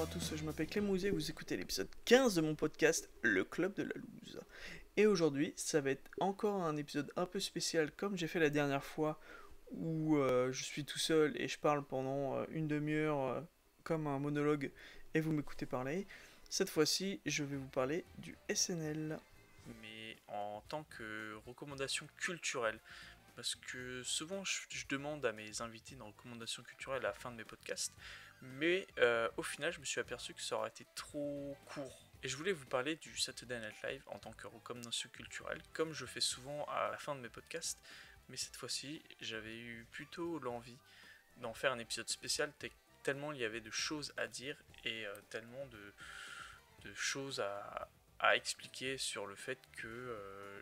bonjour à tous, je m'appelle Clément Houzé et vous écoutez l'épisode 15 de mon podcast Le Club de la Loose. Et aujourd'hui, ça va être encore un épisode un peu spécial comme j'ai fait la dernière fois où je suis tout seul et je parle pendant une demi-heure comme un monologue et vous m'écoutez parler. Cette fois-ci, je vais vous parler du SNL. Mais en tant que recommandation culturelle. Parce que souvent je demande à mes invités une recommandation culturelle à la fin de mes podcasts, mais au final je me suis aperçu que ça aurait été trop court. Et je voulais vous parler du Saturday Night Live en tant que recommandation culturelle, comme je fais souvent à la fin de mes podcasts, mais cette fois-ci j'avais eu plutôt l'envie d'en faire un épisode spécial tellement il y avait de choses à dire et tellement de choses à expliquer sur le fait que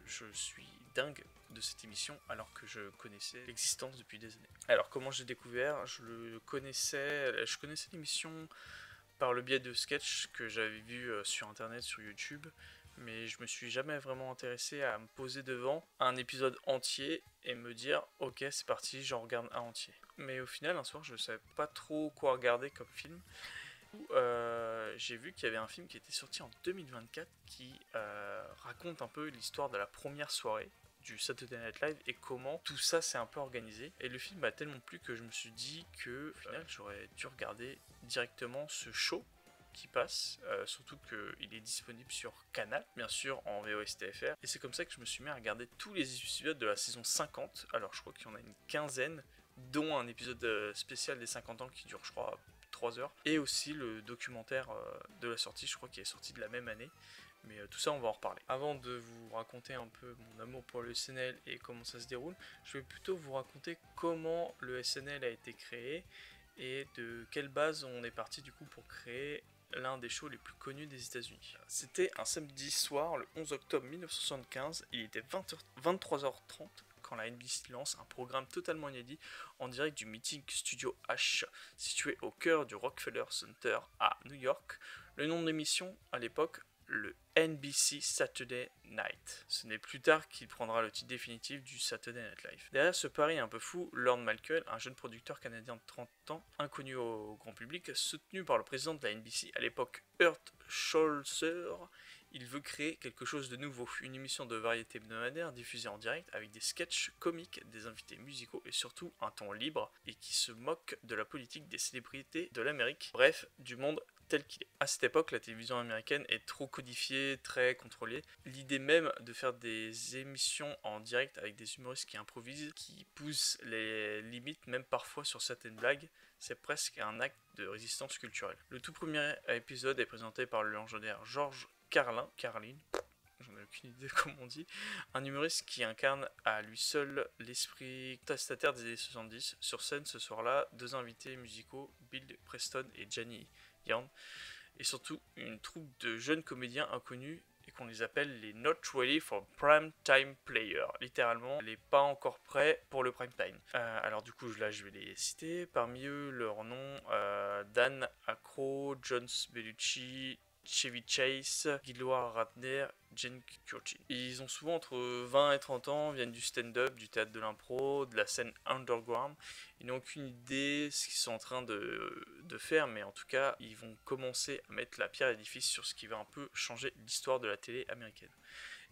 je suis dingue de cette émission alors que je connaissais l'existence depuis des années. Alors comment j'ai découvert? Je connaissais l'émission par le biais de sketchs que j'avais vus sur internet, sur YouTube, mais je me suis jamais vraiment intéressé à me poser devant un épisode entier et me dire ok c'est parti, j'en regarde un entier. Mais au final un soir je savais pas trop quoi regarder comme film. J'ai vu qu'il y avait un film qui était sorti en 2024 qui raconte un peu l'histoire de la première soirée du Saturday Night Live et comment tout ça s'est un peu organisé. Et le film m'a tellement plu que je me suis dit que au final j'aurais dû regarder directement ce show qui passe, surtout qu'il est disponible sur Canal, bien sûr en VOSTFR. Et c'est comme ça que je me suis mis à regarder tous les épisodes de la saison 50. Alors je crois qu'il y en a une quinzaine, dont un épisode spécial des 50 ans qui dure je crois 3 heures, et aussi le documentaire de la sortie, je crois qu'il est sorti de la même année, mais tout ça on va en reparler. Avant de vous raconter un peu mon amour pour le SNL et comment ça se déroule, je vais plutôt vous raconter comment le SNL a été créé et de quelle base on est parti du coup pour créer l'un des shows les plus connus des États-Unis. C'était un samedi soir, le 11 octobre 1975, il était 23h30 quand la NBC lance un programme totalement inédit en direct du Meeting Studio H, situé au cœur du Rockefeller Center à New York. Le nom de l'émission, à l'époque, le NBC Saturday Night. Ce n'est plus tard qu'il prendra le titre définitif du Saturday Night Live. Derrière ce pari un peu fou, Lorne Malkiel, un jeune producteur canadien de 30 ans, inconnu au grand public, soutenu par le président de la NBC à l'époque, Urt Scholzer, il veut créer quelque chose de nouveau, une émission de variété hebdomadaire diffusée en direct avec des sketchs comiques, des invités musicaux et surtout un ton libre et qui se moque de la politique des célébrités de l'Amérique, bref, du monde tel qu'il est. À cette époque, la télévision américaine est trop codifiée, très contrôlée. L'idée même de faire des émissions en direct avec des humoristes qui improvisent, qui poussent les limites, même parfois sur certaines blagues, c'est presque un acte de résistance culturelle. Le tout premier épisode est présenté par le légendaire George Carlin, j'en ai aucune idée comment on dit, un humoriste qui incarne à lui seul l'esprit testataire des années 70. Sur scène ce soir-là, deux invités musicaux, Bill Preston et Janie Young, et surtout une troupe de jeunes comédiens inconnus et qu'on les appelle les Not Ready for Prime Time Players, littéralement les pas encore prêts pour le prime time. Alors du coup là je vais les citer, parmi eux leurs noms, Dan Aykroyd, John Belushi, Chevy Chase, Gilroy Ratner, Jane Curtin. Ils ont souvent entre 20 et 30 ans, viennent du stand-up, du théâtre de l'impro, de la scène underground. Ils n'ont aucune idée de ce qu'ils sont en train de faire, mais en tout cas, ils vont commencer à mettre la pierre à l'édifice sur ce qui va un peu changer l'histoire de la télé américaine.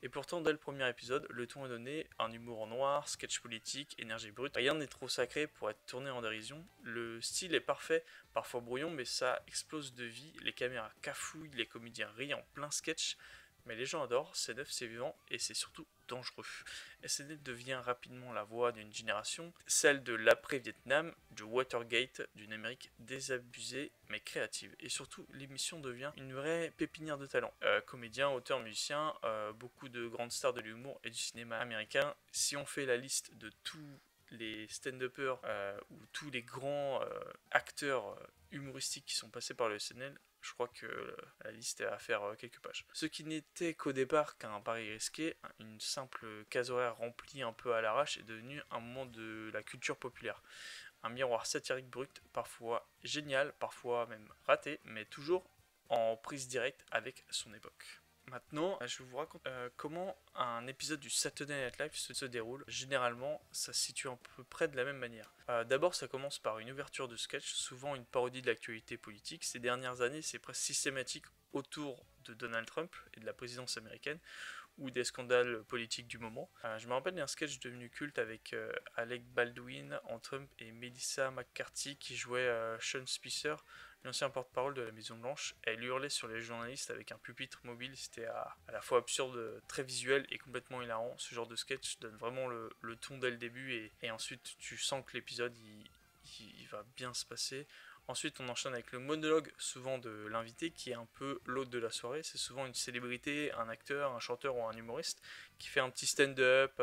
Et pourtant, dès le premier épisode, le ton est donné, un humour noir, sketch politique, énergie brute. Rien n'est trop sacré pour être tourné en dérision. Le style est parfait, parfois brouillon, mais ça explose de vie. Les caméras cafouillent, les comédiens rient en plein sketch. Mais les gens adorent, c'est neuf, c'est vivant, et c'est surtout dangereux. SNL devient rapidement la voix d'une génération, celle de l'après-Vietnam, du Watergate, d'une Amérique désabusée mais créative. Et surtout, l'émission devient une vraie pépinière de talent. Comédiens, auteurs, musiciens, beaucoup de grandes stars de l'humour et du cinéma américain. Si on fait la liste de tous les stand-uppers ou tous les grands acteurs humoristiques qui sont passés par le SNL, je crois que la liste est à faire quelques pages. Ce qui n'était qu'au départ qu'un pari risqué, une simple case horaire remplie un peu à l'arrache, est devenu un moment de la culture populaire. Un miroir satirique brut, parfois génial, parfois même raté, mais toujours en prise directe avec son époque. Maintenant, je vais vous raconter comment un épisode du Saturday Night Live se déroule. Généralement, ça se situe à peu près de la même manière. D'abord, ça commence par une ouverture de sketch, souvent une parodie de l'actualité politique. Ces dernières années, c'est presque systématique autour de Donald Trump et de la présidence américaine, ou des scandales politiques du moment. Je me rappelle d'un sketch devenu culte avec Alec Baldwin en Trump et Melissa McCarthy qui jouait Sean Spicer, l'ancien porte-parole de la Maison Blanche. Elle hurlait sur les journalistes avec un pupitre mobile. C'était à la fois absurde, très visuel et complètement hilarant. Ce genre de sketch donne vraiment le ton dès le début et ensuite tu sens que l'épisode il va bien se passer. Ensuite, on enchaîne avec le monologue, souvent de l'invité, qui est un peu l'hôte de la soirée. C'est souvent une célébrité, un acteur, un chanteur ou un humoriste qui fait un petit stand-up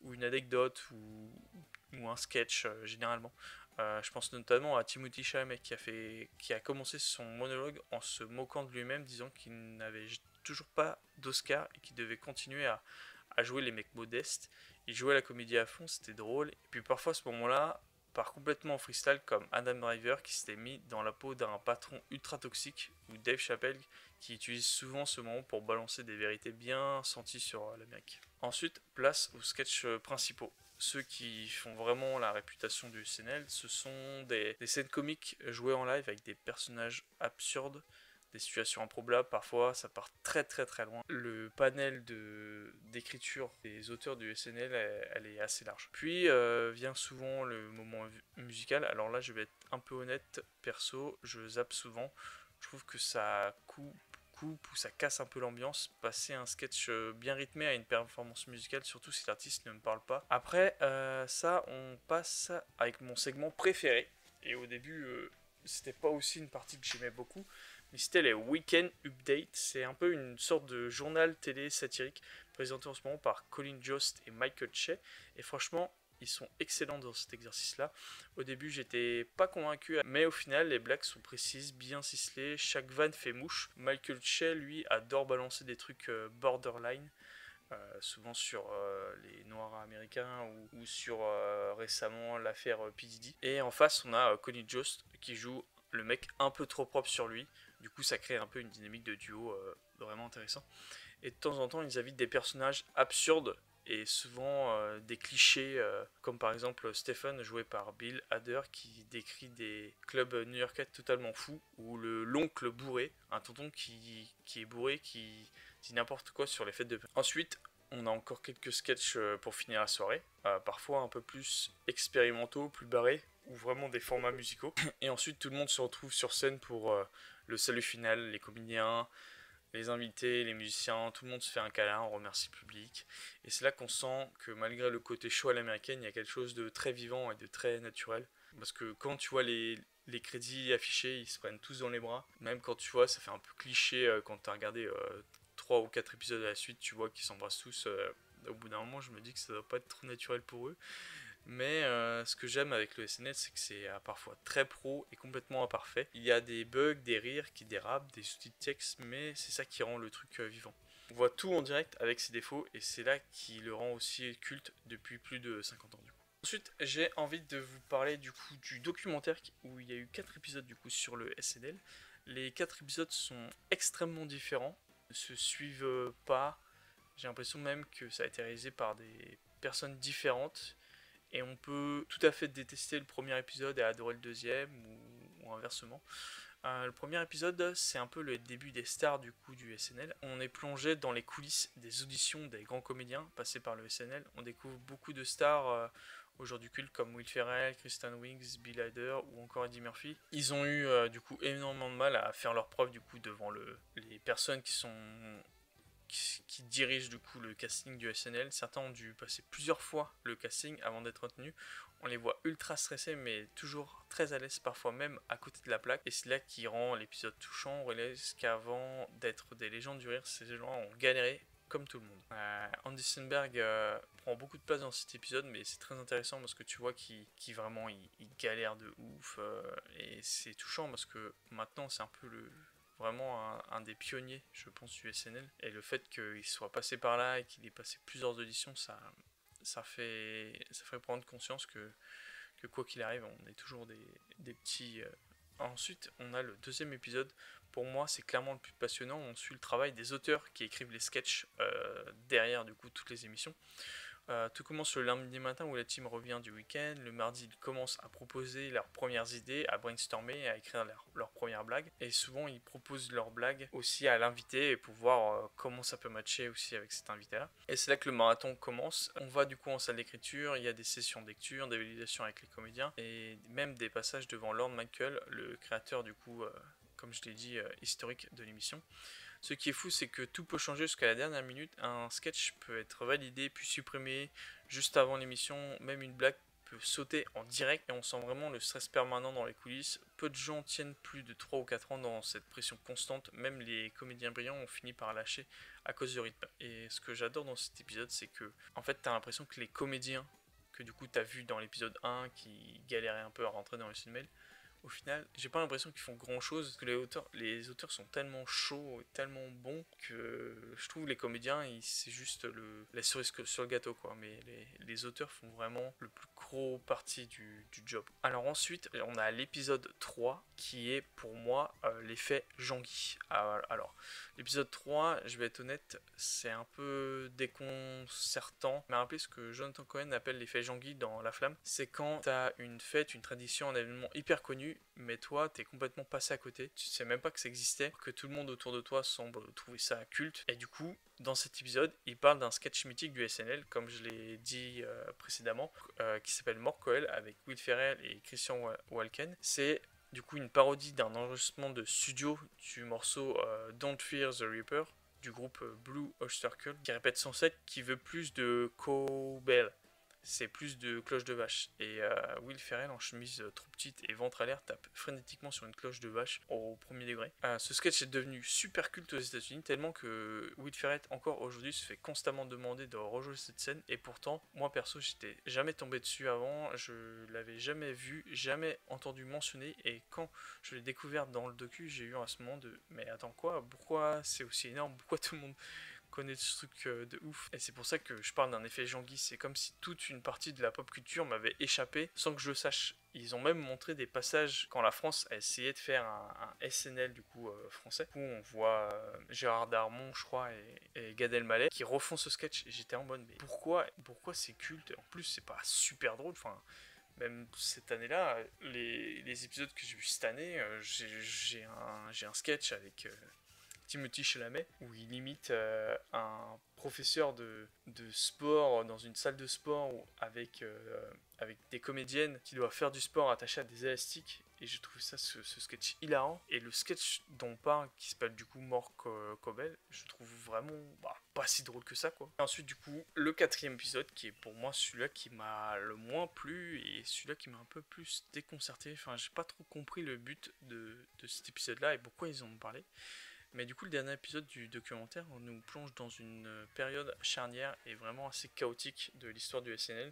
ou une anecdote ou un sketch généralement. Je pense notamment à Timothée Chalamet qui a commencé son monologue en se moquant de lui-même, disant qu'il n'avait toujours pas d'Oscar et qu'il devait continuer à jouer les mecs modestes. Il jouait la comédie à fond, c'était drôle. Et puis parfois à ce moment-là, part complètement en freestyle comme Adam Driver qui s'était mis dans la peau d'un patron ultra toxique, ou Dave Chappelle qui utilise souvent ce moment pour balancer des vérités bien senties sur l'Amérique. Ensuite, place aux sketchs principaux. Ceux qui font vraiment la réputation du SNL, ce sont des scènes comiques jouées en live avec des personnages absurdes, des situations improbables, parfois ça part très très très loin. Le panel d'écriture des auteurs du SNL, elle est assez large. Puis vient souvent le moment musical. Alors là je vais être un peu honnête, perso, je zappe souvent. Je trouve que ça coupe ou ça casse un peu l'ambiance. Passer un sketch bien rythmé à une performance musicale, surtout si l'artiste ne me parle pas. Après ça, on passe avec mon segment préféré. Et au début, c'était pas aussi une partie que j'aimais beaucoup, mais c'était les Weekend Updates. C'est un peu une sorte de journal télé satirique présenté en ce moment par Colin Jost et Michael Che. Et franchement, ils sont excellents dans cet exercice-là. Au début, j'étais pas convaincu, mais au final, les blagues sont précises, bien ciselées, chaque vanne fait mouche. Michael Che, lui, adore balancer des trucs borderline, souvent sur les Noirs américains ou sur récemment l'affaire P. Diddy. Et en face, on a Colin Jost qui joue le mec un peu trop propre sur lui. Du coup, ça crée un peu une dynamique de duo vraiment intéressant. Et de temps en temps, ils invitent des personnages absurdes et souvent des clichés, comme par exemple Stephen, joué par Bill Hader, qui décrit des clubs new-yorkais totalement fous, ou l'oncle bourré, un tonton qui est bourré, qui dit n'importe quoi sur les fêtes de... Ensuite, on a encore quelques sketchs pour finir la soirée, parfois un peu plus expérimentaux, plus barrés, ou vraiment des formats musicaux. Et ensuite, tout le monde se retrouve sur scène pour le salut final, les comédiens, les invités, les musiciens, tout le monde se fait un câlin, on remercie le public. Et c'est là qu'on sent que malgré le côté show à l'américaine, il y a quelque chose de très vivant et de très naturel. Parce que quand tu vois les crédits affichés, ils se prennent tous dans les bras. Même quand tu vois, ça fait un peu cliché quand tu as regardé 3 ou 4 épisodes à la suite, tu vois qu'ils s'embrassent tous. Au bout d'un moment, je me dis que ça doit pas être trop naturel pour eux. Mais ce que j'aime avec le SNL, c'est que c'est parfois très pro et complètement imparfait. Il y a des bugs, des rires qui dérapent, des sous-titres texte, mais c'est ça qui rend le truc vivant. On voit tout en direct avec ses défauts et c'est là qui le rend aussi culte depuis plus de 50 ans du coup. Ensuite, j'ai envie de vous parler du coup du documentaire où il y a eu 4 épisodes du coup sur le SNL. Les 4 épisodes sont extrêmement différents, ne se suivent pas. J'ai l'impression même que ça a été réalisé par des personnes différentes. Et on peut tout à fait détester le premier épisode et adorer le deuxième, ou inversement. Le premier épisode, c'est un peu le début des stars du coup du SNL. On est plongé dans les coulisses des auditions des grands comédiens passés par le SNL. On découvre beaucoup de stars aujourd'hui cultes comme Will Ferrell, Kristen Wiig, Bill Hader ou encore Eddie Murphy. Ils ont eu du coup énormément de mal à faire leur preuve du coup devant les personnes qui dirigent du coup le casting du SNL. Certains ont dû passer plusieurs fois le casting avant d'être retenus. On les voit ultra stressés mais toujours très à l'aise, parfois même à côté de la plaque. Et c'est là qui rend l'épisode touchant. On réalise qu'avant d'être des légendes du rire, ces gens ont galéré comme tout le monde. Andy Samberg prend beaucoup de place dans cet épisode, mais c'est très intéressant parce que tu vois qu'il vraiment il galère de ouf. Et c'est touchant parce que maintenant c'est un peu vraiment un des pionniers, je pense, du SNL. Et le fait qu'il soit passé par là et qu'il ait passé plusieurs auditions, ça fait prendre conscience que quoi qu'il arrive, on est toujours des petits. Ensuite, on a le deuxième épisode pour moi c'est clairement le plus passionnant. On suit le travail des auteurs qui écrivent les sketchs derrière du coup toutes les émissions. Tout commence le lundi matin où la team revient du week-end. Le mardi, ils commencent à proposer leurs premières idées, à brainstormer, à écrire leurs premières blagues. Et souvent, ils proposent leurs blagues aussi à l'invité pour voir comment ça peut matcher aussi avec cet invité-là. Et c'est là que le marathon commence. On va du coup en salle d'écriture, il y a des sessions de lecture, des validations avec les comédiens et même des passages devant Lorne Michael, le créateur du coup, comme je l'ai dit, historique de l'émission. Ce qui est fou, c'est que tout peut changer jusqu'à la dernière minute. Un sketch peut être validé puis supprimé juste avant l'émission. Même une blague peut sauter en direct et on sent vraiment le stress permanent dans les coulisses. Peu de gens tiennent plus de 3 ou 4 ans dans cette pression constante. Même les comédiens brillants ont fini par lâcher à cause du rythme. Et ce que j'adore dans cet épisode, c'est que en fait, t'as l'impression que les comédiens que du coup t'as vu dans l'épisode 1 qui galéraient un peu à rentrer dans les scènes mail, au final, j'ai pas l'impression qu'ils font grand chose parce que les auteurs sont tellement chauds et tellement bons que je trouve les comédiens, c'est juste la cerise sur le gâteau quoi. Mais les auteurs font vraiment le plus gros partie du job. Alors ensuite, on a l'épisode 3 qui est pour moi l'effet Jean-Guy. Alors, l'épisode 3, je vais être honnête, c'est un peu déconcertant. Mais rappelez ce que Jonathan Cohen appelle l'effet Jean-Guy dans La Flamme. C'est quand t'as une fête, une tradition, un événement hyper connu, mais toi, t'es complètement passé à côté. Tu sais même pas que ça existait, que tout le monde autour de toi semble trouver ça culte. Et du coup, dans cet épisode, il parle d'un sketch mythique du SNL, comme je l'ai dit précédemment, qui s'appelle Mort Coel avec Will Ferrell et Christian Walken. C'est du coup une parodie d'un enregistrement de studio du morceau Don't Fear the Reaper du groupe Blue Oyster Cult qui répète sans cesse qui veut plus de cowbell. C'est plus de cloche de vache. Et Will Ferrell en chemise trop petite et ventre à l'air tape frénétiquement sur une cloche de vache au premier degré. Ce sketch est devenu super culte aux États-Unis tellement que Will Ferrell encore aujourd'hui se fait constamment demander de rejouer cette scène. Et pourtant, moi perso, j'étais jamais tombé dessus avant, je l'avais jamais vu, jamais entendu mentionner. Et quand je l'ai découvert dans le docu, j'ai eu un ce moment de mais attends quoi, pourquoi c'est aussi énorme, pourquoi tout le monde connaît ce truc de ouf. Et c'est pour ça que je parle d'un effet Jean-Guy. C'est comme si toute une partie de la pop culture m'avait échappé sans que je le sache. Ils ont même montré des passages quand la France a essayé de faire un SNL du coup français où on voit Gérard Darmon je crois et Gad Elmaleh qui refont ce sketch et j'étais en mode mais pourquoi c'est culte, en plus c'est pas super drôle, enfin même cette année-là, les épisodes que j'ai vus cette année, j'ai un sketch avec Timothée Chalamet, où il imite un professeur de sport dans une salle de sport avec des comédiennes qui doivent faire du sport attachées à des élastiques. Et j'ai trouvé ça, ce sketch hilarant. Et le sketch dont on parle, qui s'appelle du coup Mort Cobel, je trouve vraiment pas si drôle que ça quoi. Et ensuite du coup, le quatrième épisode, qui est pour moi celui-là qui m'a le moins plu et celui-là qui m'a un peu plus déconcerté. Enfin, j'ai pas trop compris le but de cet épisode-là et pourquoi ils en ont parlé. Mais du coup, le dernier épisode du documentaire nous plonge dans une période charnière et vraiment assez chaotique de l'histoire du SNL.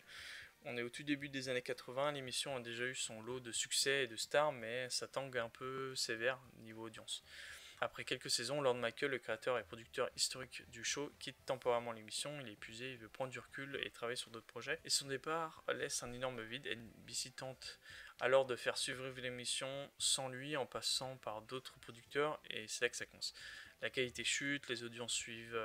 On est au tout début des années 80, l'émission a déjà eu son lot de succès et de stars, mais ça tangue un peu sévère niveau audience. Après quelques saisons, Lorne Michael, le créateur et producteur historique du show, quitte temporairement l'émission. Il est épuisé, il veut prendre du recul et travailler sur d'autres projets. Et son départ laisse un énorme vide. NBC tente alors de faire suivre l'émission sans lui en passant par d'autres producteurs et c'est là que ça commence. La qualité chute, les audiences suivent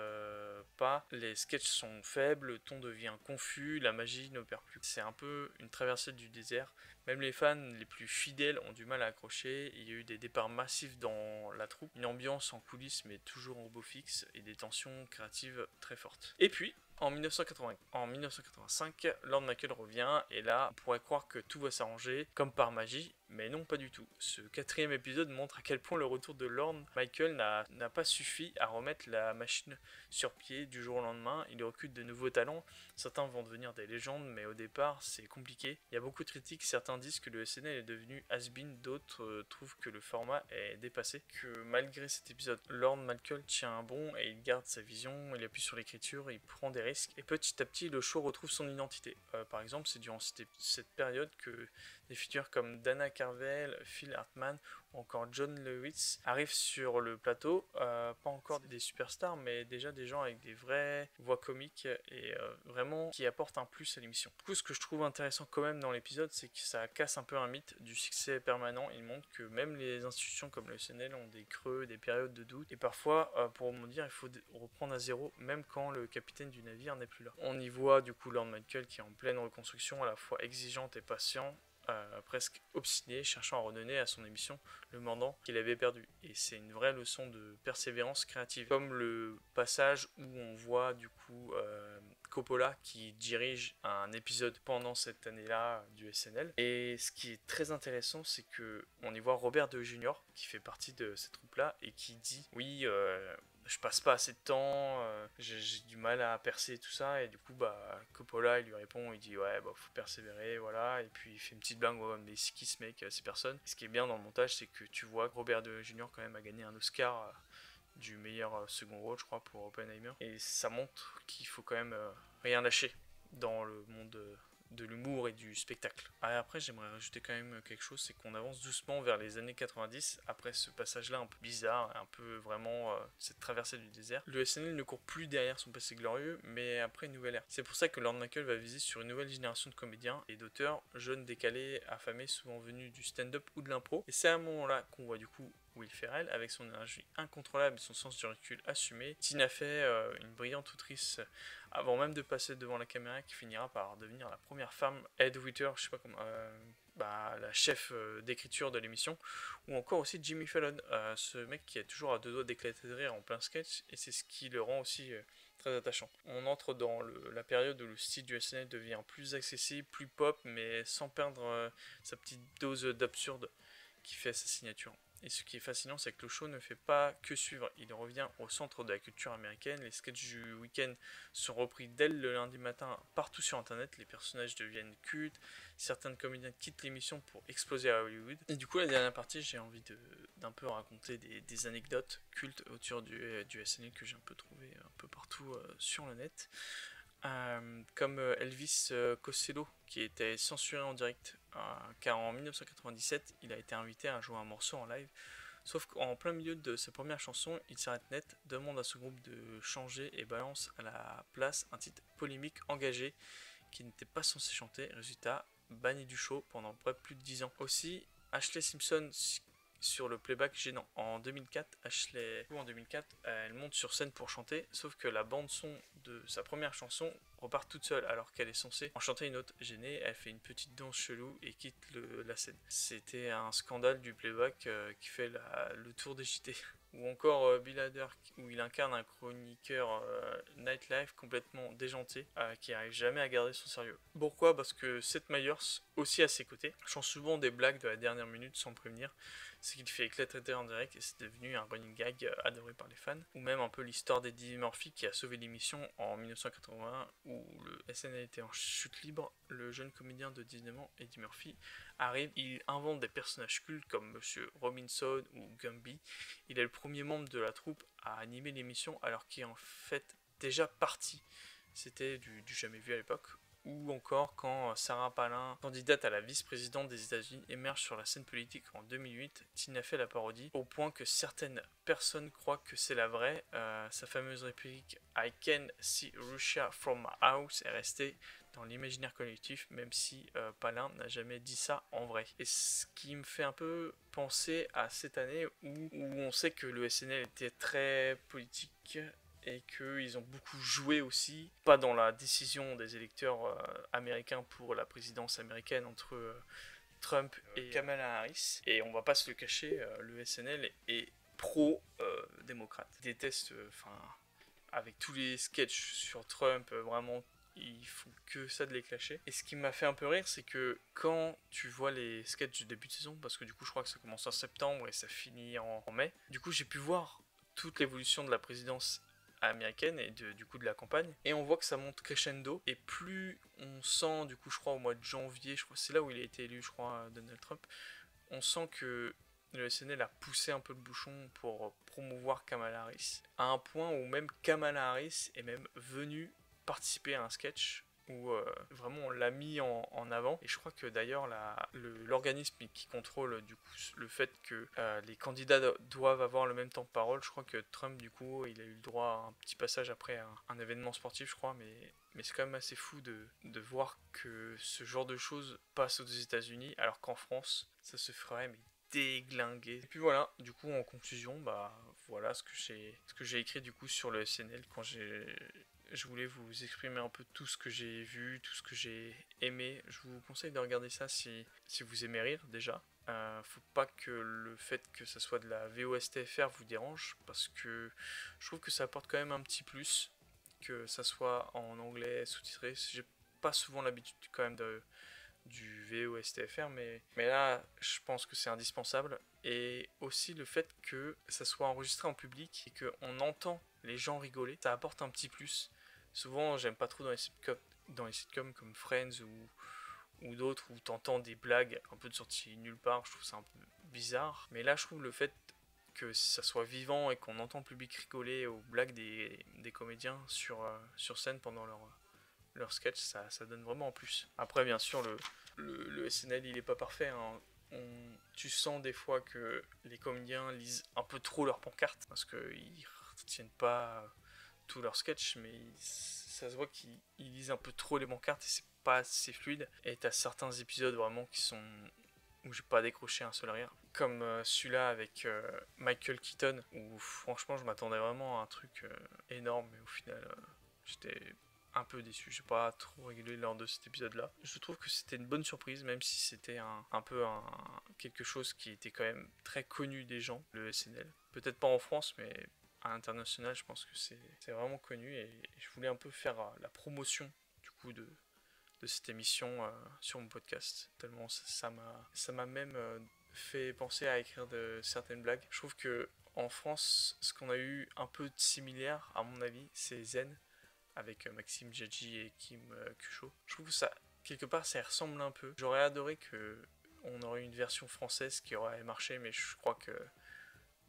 pas, les sketchs sont faibles, le ton devient confus, la magie n'opère plus. C'est un peu une traversée du désert. Même les fans les plus fidèles ont du mal à accrocher. Il y a eu des départs massifs dans la troupe, une ambiance en coulisses mais toujours en robot fixe et des tensions créatives très fortes. Et puis, en 1985, Lorne Michael revient et là, on pourrait croire que tout va s'arranger comme par magie, mais non pas du tout. Ce quatrième épisode montre à quel point le retour de Lorne Michael n'a pas suffi à remettre la machine sur pied du jour au lendemain. Il recrute de nouveaux talents, certains vont devenir des légendes, mais au départ c'est compliqué. Il y a beaucoup de critiques, certains disent que le SNL est devenu has-been, d'autres trouvent que le format est dépassé, que malgré cet épisode, Lorne Michael tient un bon et il garde sa vision, il appuie sur l'écriture, il prend des risques et petit à petit le show retrouve son identité. Par exemple, c'est durant cette période que des figures comme Dana Carvell, Phil Hartman encore John Lewis arrivent sur le plateau, pas encore des superstars, mais déjà des gens avec des vraies voix comiques et vraiment qui apportent un plus à l'émission. Du coup, ce que je trouve intéressant quand même dans l'épisode, c'est que ça casse un peu un mythe du succès permanent. Il montre que même les institutions comme le SNL ont des creux, des périodes de doute, et parfois, pour me dire, il faut reprendre à zéro, même quand le capitaine du navire n'est plus là. On y voit du coup Lorne Michael qui est en pleine reconstruction, à la fois exigeante et patient, presque obstiné, cherchant à redonner à son émission le mordant qu'il avait perdu. Et c'est une vraie leçon de persévérance créative. Comme le passage où on voit du coup Coppola qui dirige un épisode pendant cette année-là du SNL. Et ce qui est très intéressant, c'est que on y voit Robert De Jr. qui fait partie de cette troupe-là et qui dit oui, je passe pas assez de temps, j'ai du mal à percer tout ça, et du coup Coppola il lui répond, il dit ouais faut persévérer, voilà, et puis il fait une petite blague, ouais, mais c'est qui ce mec, ces personnes. Ce qui est bien dans le montage, c'est que tu vois que Robert De Jr. quand même a gagné un Oscar du meilleur second rôle, je crois, pour Oppenheimer, et ça montre qu'il faut quand même rien lâcher dans le monde de l'humour et du spectacle. Après, j'aimerais rajouter quand même quelque chose, c'est qu'on avance doucement vers les années 90, après ce passage-là un peu bizarre, un peu vraiment cette traversée du désert. Le SNL ne court plus derrière son passé glorieux, mais après une nouvelle ère. C'est pour ça que Lorne Michael va viser sur une nouvelle génération de comédiens et d'auteurs, jeunes, décalés, affamés, souvent venus du stand-up ou de l'impro. Et c'est à un moment-là qu'on voit du coup Will Ferrell, avec son énergie incontrôlable et son sens du recul assumé. Tina Fey, une brillante autrice, avant même de passer devant la caméra, qui finira par devenir la première femme. Ed Witter, je sais pas comment, la chef d'écriture de l'émission, ou encore aussi Jimmy Fallon, ce mec qui est toujours à deux doigts d'éclater de rire en plein sketch, et c'est ce qui le rend aussi très attachant. On entre dans la période où le style du SNL devient plus accessible, plus pop, mais sans perdre sa petite dose d'absurde qui fait sa signature. Et ce qui est fascinant, c'est que le show ne fait pas que suivre, il revient au centre de la culture américaine. Les sketchs du week-end sont repris dès le lundi matin partout sur internet, les personnages deviennent cultes, certains comédiens quittent l'émission pour exploser à Hollywood. Et du coup, la dernière partie, j'ai envie d'un peu raconter des anecdotes cultes autour du SNL que j'ai un peu trouvé un peu partout sur le net. Comme Elvis Costello qui était censuré en direct car en 1997 il a été invité à jouer un morceau en live, sauf qu'en plein milieu de sa première chanson il s'arrête net, demande à ce groupe de changer et balance à la place un titre polémique engagé qui n'était pas censé chanter. Résultat, banni du show pendant plus de 10 ans. Aussi, Ashley Simpson sur le playback gênant. En 2004, elle monte sur scène pour chanter, sauf que la bande son de sa première chanson repart toute seule alors qu'elle est censée en chanter une autre. Gênée, elle fait une petite danse chelou et quitte la scène. C'était un scandale du playback qui fait le tour des JT. Ou encore Bill Hader, où il incarne un chroniqueur nightlife complètement déjanté, qui n'arrive jamais à garder son sérieux. Pourquoi ? Parce que Seth Meyers, aussi à ses côtés, chante souvent des blagues de la dernière minute sans prévenir, ce qu'il fait éclater en direct, et c'est devenu un running gag adoré par les fans. Ou même un peu l'histoire d'Eddie Murphy qui a sauvé l'émission en 1981, où le SNL était en chute libre. Le jeune comédien de 19 ans, Eddie Murphy, arrive, il invente des personnages cultes comme Monsieur Robinson ou Gumby. Il est le premier membre de la troupe à animer l'émission alors qu'il est en fait déjà parti. C'était du jamais vu à l'époque. Ou encore quand Sarah Palin, candidate à la vice-présidente des États-Unis, émerge sur la scène politique en 2008, Tina fait la parodie, au point que certaines personnes croient que c'est la vraie. Sa fameuse réplique I can see Russia from my house est restée dans l'imaginaire collectif, même si Palin n'a jamais dit ça en vrai. Et ce qui me fait un peu penser à cette année où on sait que le SNL était très politique et qu'ils ont beaucoup joué aussi, pas dans la décision des électeurs américains pour la présidence américaine entre Trump et Kamala Harris. Et on va pas se le cacher, le SNL est pro-démocrate. Déteste, avec tous les sketchs sur Trump, vraiment ils font que ça de les clasher. Et ce qui m'a fait un peu rire, c'est que quand tu vois les sketchs du début de saison, parce que du coup je crois que ça commence en septembre et ça finit en mai, du coup j'ai pu voir toute l'évolution de la présidence américaine et du coup de la campagne, et on voit que ça monte crescendo, et plus on sent, du coup je crois au mois de janvier, je crois c'est là où il a été élu, je crois, Donald Trump, on sent que le SNL a poussé un peu le bouchon pour promouvoir Kamala Harris, à un point où même Kamala Harris est même venue participer à un sketch où vraiment on l'a mis en avant. Et je crois que d'ailleurs l'organisme qui contrôle du coup le fait que les candidats doivent avoir le même temps de parole, je crois que Trump du coup il a eu le droit à un petit passage après un événement sportif je crois, mais c'est quand même assez fou de voir que ce genre de choses passe aux États-Unis alors qu'en France ça se ferait mais déglinguer. Et puis voilà, du coup en conclusion, bah voilà ce que j'ai écrit du coup sur le SNL quand je voulais vous exprimer un peu tout ce que j'ai vu, tout ce que j'ai aimé. Je vous conseille de regarder ça si vous aimez rire déjà. Faut pas que le fait que ça soit de la VOSTFR vous dérange, parce que je trouve que ça apporte quand même un petit plus, que ça soit en anglais sous-titré. J'ai pas souvent l'habitude quand même du VOSTFR, mais là je pense que c'est indispensable. Et aussi le fait que ça soit enregistré en public et qu'on entend les gens rigoler, ça apporte un petit plus. Souvent j'aime pas trop dans les sitcoms comme Friends ou d'autres où t'entends des blagues un peu de sortie nulle part, je trouve ça un peu bizarre. Mais là je trouve le fait que ça soit vivant et qu'on entend le public rigoler aux blagues des comédiens sur scène pendant leur sketch, ça donne vraiment en plus. Après bien sûr le SNL il est pas parfait, hein. Tu sens des fois que les comédiens lisent un peu trop leurs pancartes parce qu'ils retiennent pas tous leurs sketchs, mais ça se voit qu'ils lisent un peu trop les pancartes et c'est pas assez fluide. Et t'as certains épisodes vraiment qui sont où j'ai pas décroché un seul rire, comme celui-là avec Michael Keaton, où franchement je m'attendais vraiment à un truc énorme, mais au final j'étais un peu déçu. J'ai pas trop rigolé lors de cet épisode-là. Je trouve que c'était une bonne surprise, même si c'était un peu quelque chose qui était quand même très connu des gens, le SNL. Peut-être pas en France, mais à l'international, je pense que c'est vraiment connu, et je voulais un peu faire la promotion du coup de cette émission sur mon podcast. Tellement ça m'a même fait penser à écrire de certaines blagues. Je trouve que en France, ce qu'on a eu un peu de similaire, à mon avis, c'est Zen, avec Maxime Djadji et Kim Cuchot. Je trouve que ça, quelque part, ça ressemble un peu. J'aurais adoré que on aurait une version française qui aurait marché, mais je crois que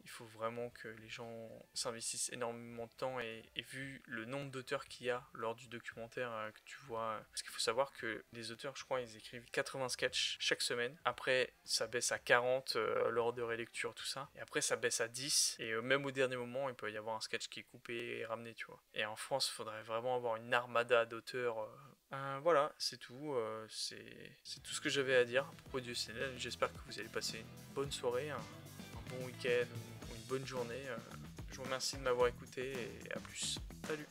il faut vraiment que les gens s'investissent énormément de temps, et vu le nombre d'auteurs qu'il y a lors du documentaire que tu vois, parce qu'il faut savoir que les auteurs, je crois, ils écrivent 80 sketchs chaque semaine. Après, ça baisse à 40 lors de rélecture, tout ça. Et après, ça baisse à 10. Et même au dernier moment, il peut y avoir un sketch qui est coupé et ramené, tu vois. Et en France, il faudrait vraiment avoir une armada d'auteurs. Voilà, c'est tout. C'est tout ce que j'avais à dire à propos du SNL. J'espère que vous allez passer une bonne soirée, un bon week-end ou une bonne journée. Je vous remercie de m'avoir écouté et à plus. Salut!